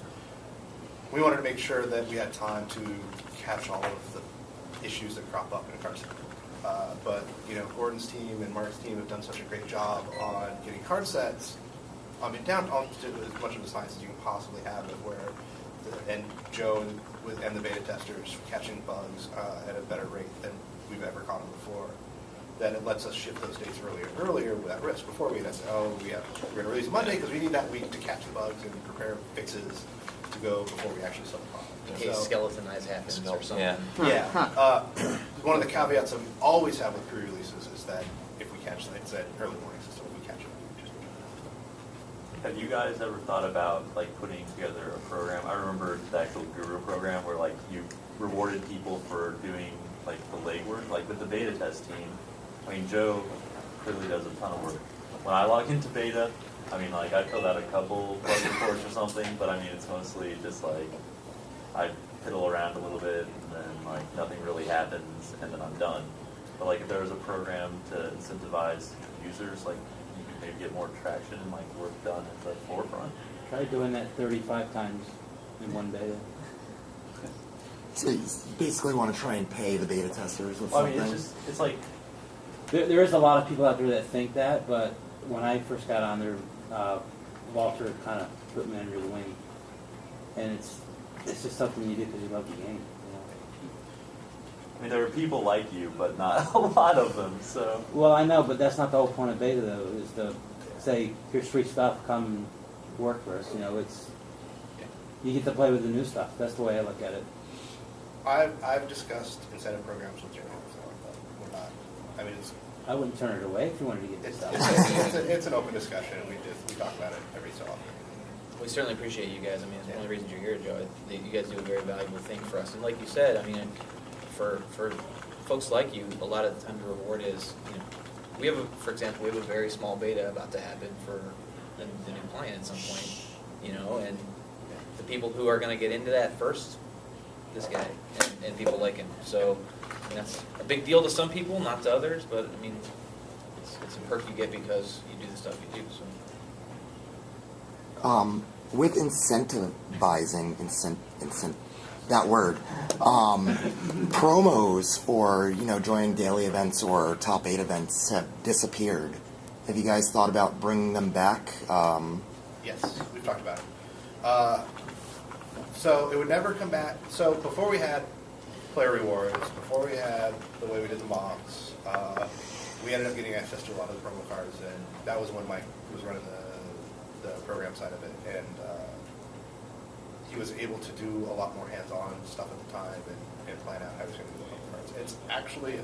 we wanted to make sure that we had time to catch all of the issues that crop up in a card set. But, you know, Gordon's team and Mark's team have done such a great job on getting card sets, I mean, down to as much of the science as you can possibly have it, and Joe and the beta testers catching bugs at a better rate than we've ever caught them before, that it lets us shift those dates earlier and earlier without risk. Before we'd have to say, oh, we're going to release Monday because we need that week to catch the bugs and prepare fixes to go before we actually sell the product. In case skeleton eyes happens or something. Yeah. One of the caveats that we always have with pre-releases is that if we catch it, it's at early morning system, we catch it. Have you guys ever thought about like putting together a program? I remember the actual Guru program where like you rewarded people for doing like the legwork, like with the beta test team. I mean, Joe clearly does a ton of work. When I log into beta, I mean, like I filled out a couple bug reports or something, but I mean, it's mostly just like I fiddle around a little bit and then like nothing really happens and then I'm done. But like if there was a program to incentivize users, like you could maybe get more traction and like work done at the forefront. Try doing that 35 times in one beta. So you basically want to try and pay the beta testers with Well, I something? mean, it's like, There is a lot of people out there that think that, but when I first got on there, Wolpert kind of put me under the wing, and it's just something you do because you love the game. You know? I mean, there are people like you, but not a lot of them, so. Well, I know, but that's not the whole point of beta, though, is to say, here's free stuff, come work for us. You know, you get to play with the new stuff. That's the way I look at it. I've discussed incentive programs with Joe, so we're not, I mean, I wouldn't turn it away if you wanted to get this stuff. it's an open discussion, we talk about it every so often. We certainly appreciate you guys. I mean, it's one of the reasons you're here, Joe. You guys do a very valuable thing for us. And like you said, I mean, for folks like you, a lot of the time the reward is, you know, for example, we have a very small beta about to happen for the new client at some point, you know, and the people who are going to get into that first, this guy, and people like him. So that's a big deal to some people, not to others, but I mean, it's a perk you get because you do the stuff you do. So. With incentivizing, that word, promos for, joining daily events or top 8 events have disappeared. Have you guys thought about bringing them back? Yes, we've talked about it. So it would never come back. So before we had player rewards, before we had the way we did the mocks, we ended up getting access to a lot of the promo cards, and that was when Mike was running the program side of it, and he was able to do a lot more hands-on stuff at the time and plan out how he was going to do the promo cards. It's actually,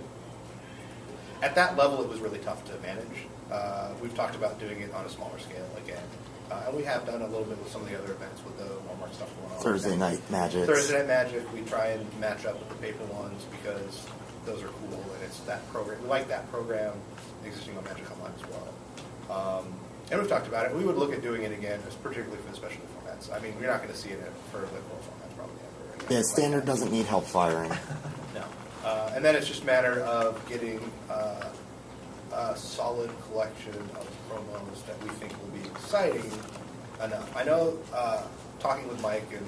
at that level, it was really tough to manage. We've talked about doing it on a smaller scale again. And we have done a little bit with some of the other events with the Walmart stuff going on. Thursday Night Magic. Thursday Night Magic, we try and match up with the paper ones because those are cool, and it's that program. We like that program existing on Magic Online as well. And we've talked about it. We would look at doing it again, particularly for the specialty formats. I mean, you're not going to see it for the core formats probably ever. Yeah, standard doesn't need help firing. No. And then it's just a matter of getting a solid collection of promos that we think will be exciting enough. I know, talking with Mike and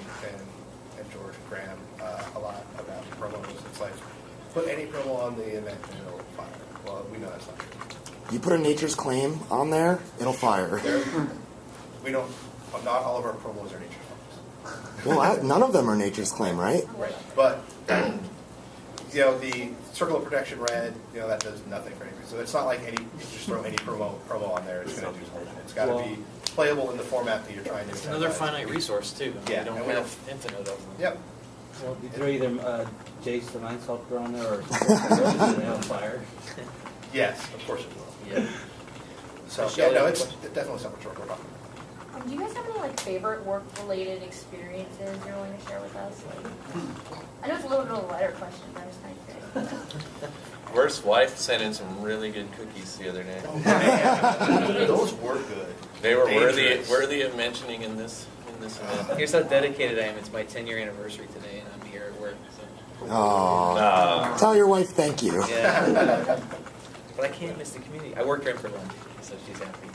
George and Graham a lot about promos, it's like, put any promo on the event and it'll fire. Well, we know that's not true. You put a Nature's Claim on there, it'll fire. We don't, not all of our promos are Nature's Claims. Well, none of them are Nature's Claim, right? Right. But, the Circle of Protection Red, that does nothing for anything. So it's not like you just throw any promo on there, it's going to do something. It's got to be playable in the format that you're trying to. It's another finite resource, too. Yeah. We don't have infinite of them. Yep. Well, you throw either Jace the Mind Sculptor on there or Hellfire. Yes, of course it will. Yeah. So, it's definitely something we're talking about. Do you guys have any like favorite work-related experiences you're willing to share with us? Like, I know it's a little bit of a lighter question, but I'm just kind of curious. Worst wife sent in some really good cookies the other day. Those were good. They were Dangerous. worthy of mentioning in this event. Here's how dedicated I am. It's my 10-year anniversary today, and I'm here at work. So. Oh, tell your wife thank you. Yeah. But I can't miss the community. I worked her in for lunch, so she's happy.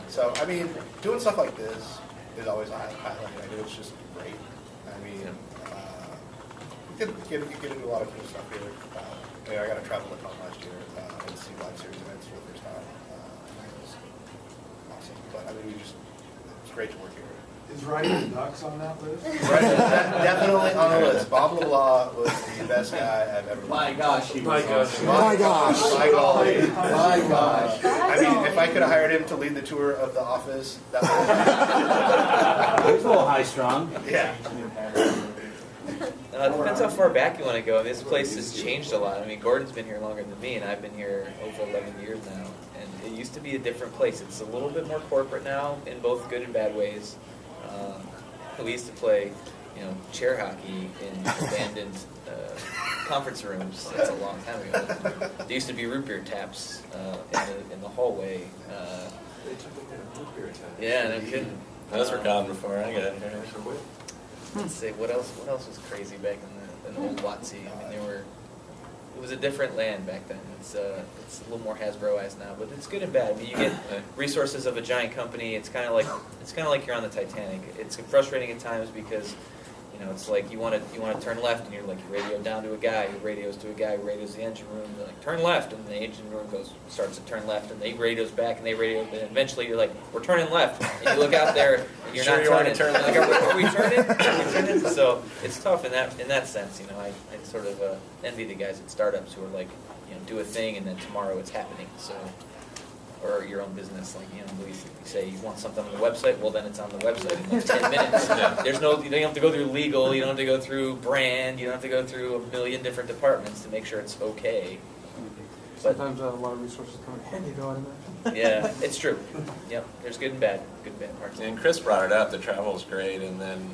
So, I mean, doing stuff like this is always a highlight. I mean, it's just great. I mean, get into a lot of cool stuff here. I got to travel a ton last year and see live series events for the first time. It was awesome. But I mean, it's great to work here. Is riding the Ducks on that list? Right, definitely on the list. Bob LeBlanc was the best guy I've ever met. My gosh, he was My gosh. awesome. My gosh. My golly. My gosh. I mean, if I could have hired him to lead the tour of The Office, that He was a little high strung. yeah. It depends how far back you want to go. This place has changed a lot. I mean, Gordon's been here longer than me, and I've been here over 11 years now. And it used to be a different place. It's a little bit more corporate now, in both good and bad ways. We used to play, chair hockey in abandoned conference rooms. That's a long time ago. There used to be root beer taps in the hallway. They took it down. Root beer attack. Yeah, no kidding. Those were gone before I got here. Let's see, what else was crazy back in the old Watsy? I mean, it was a different land back then. It's a little more Hasbro-ized now, but it's good and bad. I mean, you get resources of a giant company. It's kind of like you're on the Titanic. It's frustrating at times because it's like you want to turn left, and you're like you radio down to a guy who radios to a guy who radios the engine room. They're like turn left, and the engine room starts to turn left, and they radios back, and they radio. And eventually, you're like we're turning left, and you look out there, and you're not turning. Turn left? Like, are we turning? Are we turning? So it's tough in that sense. I sort of envy the guys at startups who are like do a thing, and then tomorrow it's happening. So. Or your own business, like you say you want something on the website, well then it's on the website in like 10 minutes. There's no, you don't have to go through legal, you don't have to go through brand, you don't have to go through a million different departments to make sure it's okay. But, Sometimes a lot of resources come in handy, though, I'd imagine. yeah, it's true. Yep, there's good and bad parts. And Chris brought it up, the travel is great, and then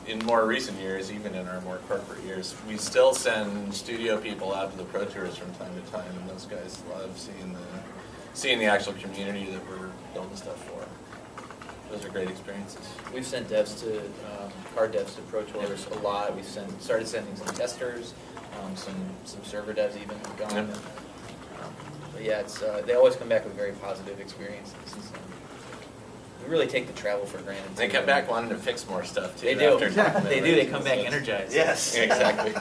in more recent years, even in our more corporate years, we still send studio people out to the Pro Tours from time to time, and those guys love seeing the actual community that we're building stuff for. Those are great experiences. We've sent devs to, card devs to Pro Tours a lot. We've started sending some testers, some server devs even have gone. Yep. But yeah, they always come back with very positive experiences. We really take the travel for granted. They come back wanting to fix more stuff too. They do. After talking They about do. it. They come back energized. Yes. Yeah, exactly.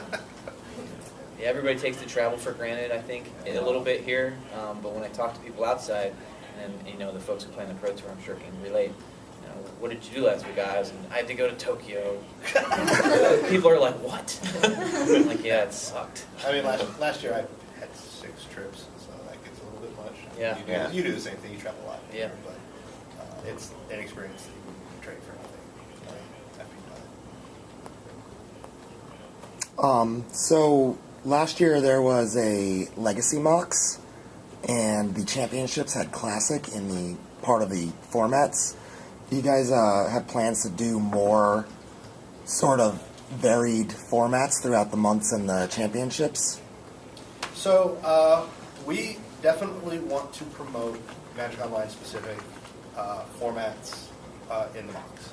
Yeah, everybody takes the travel for granted, I think, a little bit here. But when I talk to people outside, and the folks who play on the Pro Tour, I'm sure can relate. What did you do last week, guys? And I had to go to Tokyo. People are like, what? I'm like, yeah, it sucked. I mean, last year I had 6 trips, so that gets a little bit much. Yeah. You do the same thing. You travel a lot. Yeah. But it's an experience that you can trade for nothing. After you So last year there was a Legacy Mox, and the championships had Classic in the part of the formats. Do you guys have plans to do more sort of varied formats throughout the months and the championships? So we definitely want to promote Magic Online specific formats in the box.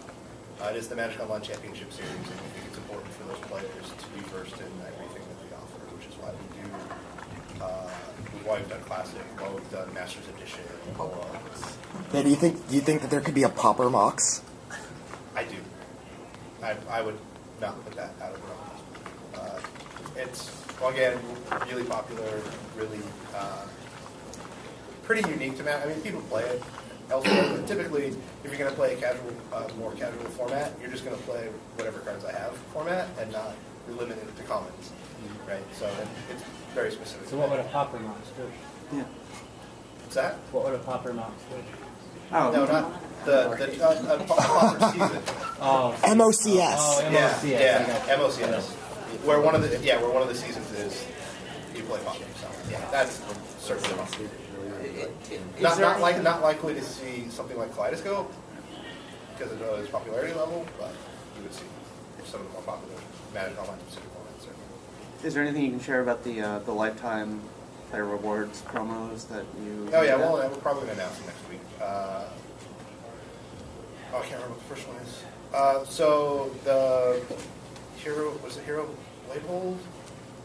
It is the Magic Online Championship Series, and we think it's important for those players to be versed in everything that we offer, which is why we do. Why we've done Classic, why we've done Masters Edition. Yeah, do you think that there could be a Popper Mox? I do. I would not put that out of the realm. It's, again, really popular, really pretty unique to Magic. I mean, people play it elsewhere, but typically, if you're going to play a more casual format, you're just going to play whatever cards I have format and not be limited to commons, right? So it's very specific. So what would a Popper Mox do? Yeah. What's that? What would a Popper Mox do? Oh, No, not the Popper season. Oh, MOCS. Oh, MOCS. Yeah, I got you. MOCS. Where one of the seasons is you play Popper. So yeah, that's certainly not likely to see something like Kaleidoscope, because of its popularity level, but you would see if some of the more popular Magic Online specific formats are. Is there anything you can share about the lifetime player rewards promos that you? Oh yeah, well, we're probably going to announce it next week. I can't remember what the first one is. So the Hero Bladehold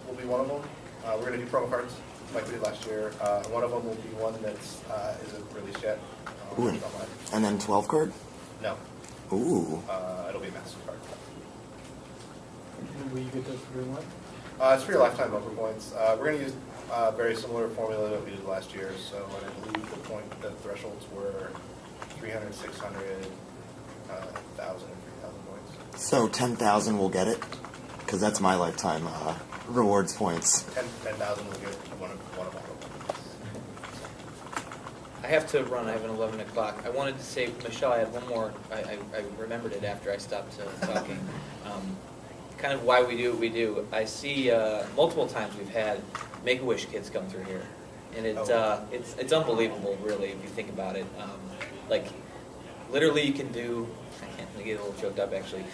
will be one of them. We're going to do promo cards like we did last year. One of them will be one that's isn't released yet. Ooh, and then 12 card? No. Ooh. It'll be a massive card. And will you get those for doing what? It's for your lifetime Poker points. We're going to use a very similar formula that we did last year. So I believe the thresholds were 300, 600, 1,000, and 3,000 points. So 10,000 will get it? Because that's my lifetime rewards points. 10,000 will get one of them. I have to run. I have an 11 o'clock. I wanted to say, Michelle, I had one more. I remembered it after I stopped talking. Kind of why we do what we do. I see multiple times we've had Make-A-Wish kids come through here, and it's unbelievable, really, if you think about it. Like, literally, you can do. I get a little choked up, actually.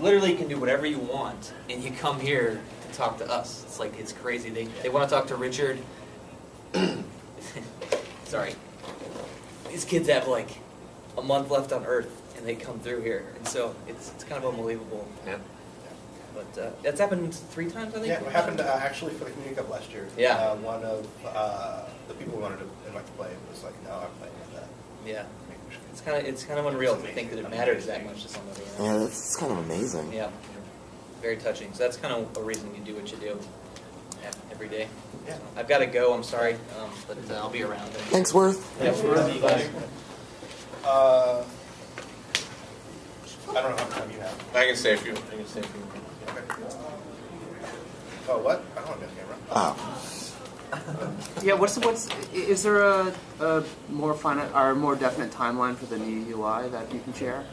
Literally, you can do whatever you want, and you come here to talk to us. It's like it's crazy. They want to talk to Richard. Sorry. These kids have like a month left on Earth, and they come through here, and so it's kind of unbelievable. Yeah. But that's happened 3 times, I think. Yeah, it happened actually for the Community Cup last year. Yeah. One of the people who wanted to invite to play was like, "No, I'm playing with that." Yeah. It's kind of unreal to think that it matters that much to somebody. You know? Yeah, that's kind of amazing. Yeah. Very touching. So that's kind of a reason you do what you do every day. Yeah. So I've got to go. I'm sorry, but I'll be around. Thanks, Worth. Yeah. I don't know how much time you have. I can stay a few. Okay. Oh, what? I don't want to be on camera. Oh. Yeah, is there a more finite or more definite timeline for the new UI that you can share?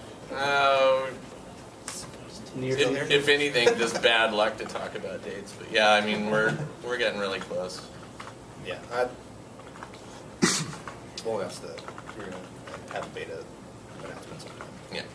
If anything, just bad luck to talk about dates. But yeah, I mean we're getting really close. Yeah. We'll ask we're going to have beta announcements. Yeah.